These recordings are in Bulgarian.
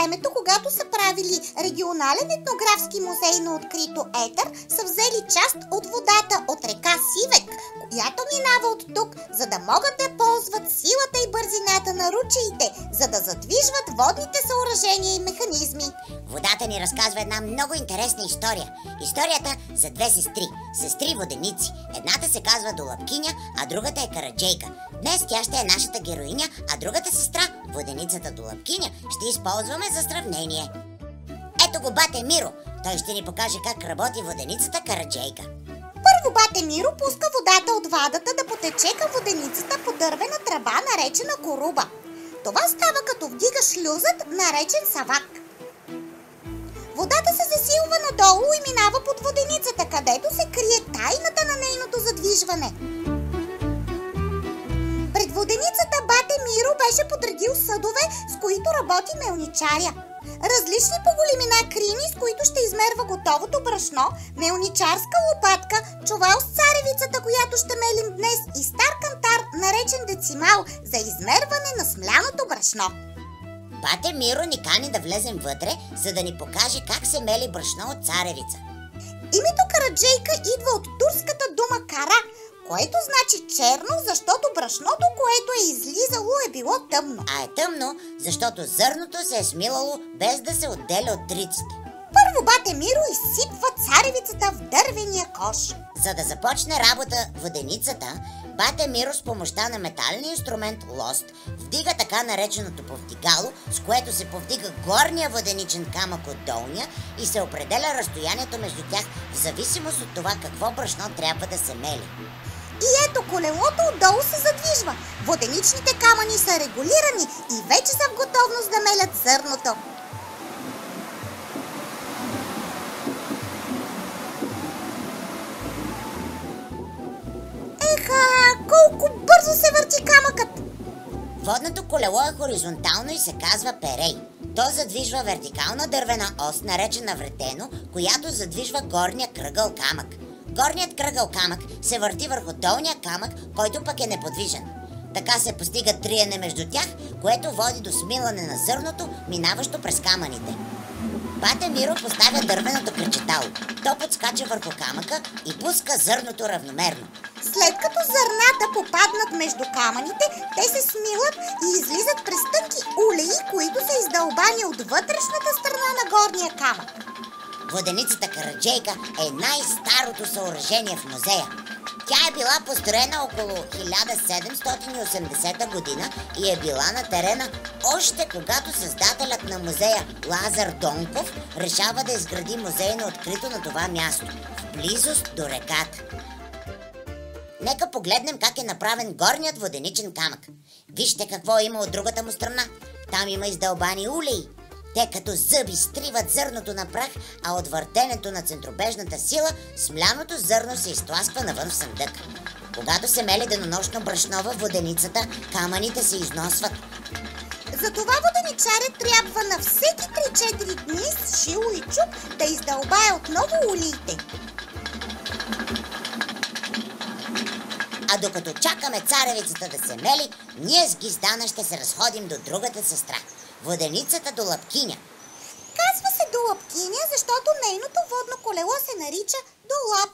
времето, когато са правили регионален етнографски музей на открито Етър, са взели част от водата от река Сивек, която минава от тук, за да могат да ползват силата и бързината на ручеите, за да задвижват водните съоръжения и механизми. Водата ни разказва една много интересна история. Историята за две сестри. Сестри воденици. Едната се казва Долапкиня, а другата е Караджейка. Днес тя ще е нашата героиня, а другата сестра, воденицата Долапкиня, ще използваме за сравнение. Ето го бате Миро. Той ще ни покаже как работи воденицата Караджейка. Първо бате Миро пуска водата от вадата да потече към воденицата по дървена тръба, наречена коруба. Това става като вдига шлюзът, наречен савак. Водата се засилва надолу и минава под воденицата, където се крие тайната на нейното задвижване. Пред воденицата бате Миро беше подредил съдове, с които работи мелничаря. Различни по големина крини, с които ще измерва готовото брашно, мелничарска лопатка, чувал с царевицата, която ще мелим днес, и стар кантар, наречен децимал, за измерване на смляното брашно. Бате Миро ни кани да влезем вътре, за да ни покаже как се мели брашно от царевица. Името Караджейка идва от турската дума кара, което значи черно, защото брашното, което е излизало, е било тъмно. А е тъмно, защото зърното се е смилало без да се отделя от триците. Първо бате Миро изсипва царевицата в дървения кош. За да започне работа воденицата, бате Миро с помощта на метален инструмент лост вдига така нареченото повдигало, с което се повдига горния воденичен камък от долния и се определя разстоянието между тях в зависимост от това какво брашно трябва да се мели. И ето колелото отдолу се задвижва. Воденичните камъни са регулирани и вече са в готовност да мелят зърното. Колко бързо се върти камъкът! Водното колело е хоризонтално и се казва перей. То задвижва вертикална дървена ос, наречена вретено, която задвижва горния кръгъл камък. Горният кръгъл камък се върти върху долния камък, който пък е неподвижен. Така се постига триене между тях, което води до смилане на зърното, минаващо през камъните. Бате Миро поставя дървеното кръчетало. То подскача върху камъка и пуска зърното равномерно. След като зърната попаднат между камъните, те се смилат и излизат през тънки улеи, които са издълбани от вътрешната страна на горния камък. Воденицата Караджейка е най-старото съоръжение в музея. Тя е била построена около 1780 година и е била на терена още когато създателят на музея Лазар Донков решава да изгради музейно открито на това място, в близост до реката. Нека погледнем как е направен горният воденичен камък. Вижте какво има от другата му страна. Там има издълбани улеи. Те като зъби стриват зърното на прах, а от въртенето на центробежната сила смляното зърно се изтласква навън в съндък. Когато се мели денонощно брашно във воденицата, камъните се износват. Затова воденичарят трябва на всеки 3-4 дни с шило и чук да издълбае отново улиите. А докато чакаме царевицата да се мели, ние с Гиздана ще се разходим до другата сестра, воденицата Долапкиня. Казва се Долапкиня, защото нейното водно колело се нарича Долап.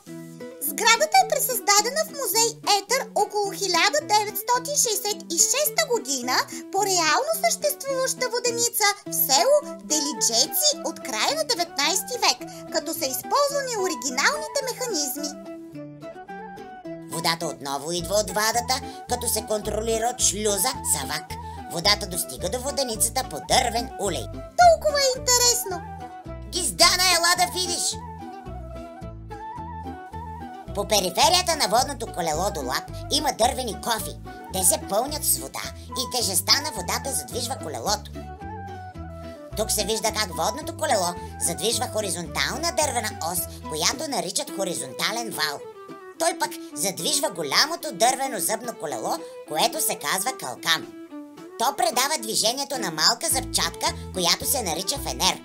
Сградата е пресъздадена в музей Етър около 1966 година по реално съществуваща воденица в село Делиджеци от края на 19 век, като са използвани оригиналните механизми. Водата отново идва от вадата, като се контролира от шлюза Савак. Водата достига до воденицата по дървен улей. Толкова е интересно! Гиздана, ела да видиш! По периферията на водното колело Долап има дървени кофи. Те се пълнят с вода и тежестта на водата задвижва колелото. Тук се вижда как водното колело задвижва хоризонтална дървена ос, която наричат хоризонтален вал. Той пък задвижва голямото дървено зъбно колело, което се казва калкан. То предава движението на малка зъбчатка, която се нарича фенер.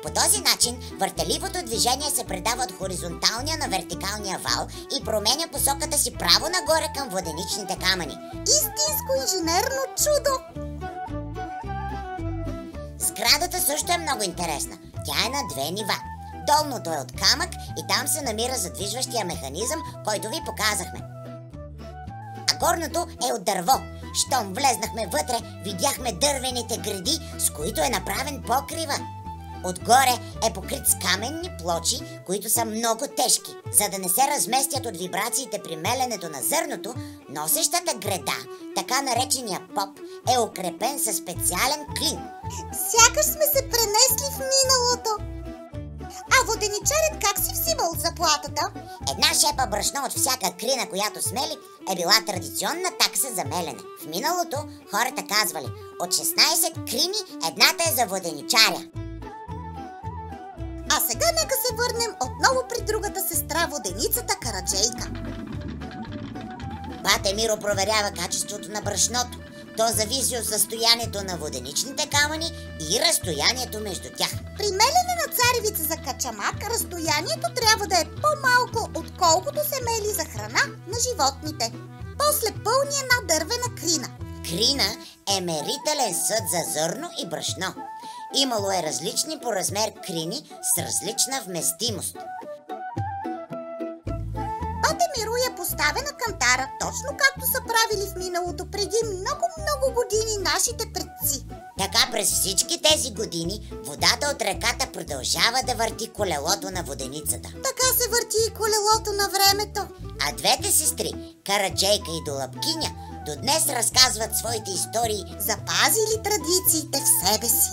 По този начин въртеливото движение се предава от хоризонталния на вертикалния вал и променя посоката си право нагоре към воденичните камъни. Истинско инженерно чудо! Сградата също е много интересна. Тя е на 2 нива. Долното е от камък и там се намира задвижващия механизъм, който ви показахме. А горното е от дърво. Щом влезнахме вътре, видяхме дървените греди, с които е направен покрива. Отгоре е покрит с каменни плочи, които са много тежки. За да не се разместят от вибрациите при меленето на зърното, носещата греда, така наречения поп, е укрепен със специален клин. Сякаш сме се пренесли в миналото. А воденичарят как си взимал заплатата? Една шепа брашно от всяка крина, която смели, е била традиционна такса за мелене. В миналото хората казвали: от 16 крини едната е за воденичаря. А сега нека се върнем отново при другата сестра, воденицата Караджейка. Бате Миро проверява качеството на брашното. То зависи от състоянието на воденичните камъни и разстоянието между тях. При мелене на царевица за качамак разстоянието трябва да е по-малко, отколкото се мели за храна на животните. После пълни една дървена крина. Крина е мерителен съд за зърно и брашно. Имало е различни по размер крини с различна вместимост. Бате Миро я поставя на кантара, точно както са правили в миналото преди много години нашите предци. Така през всички тези години водата от реката продължава да върти колелото на воденицата. Така се върти и колелото на времето. А двете сестри, Караджейка и Долапкиня, до днес разказват своите истории, запазили традициите в себе си.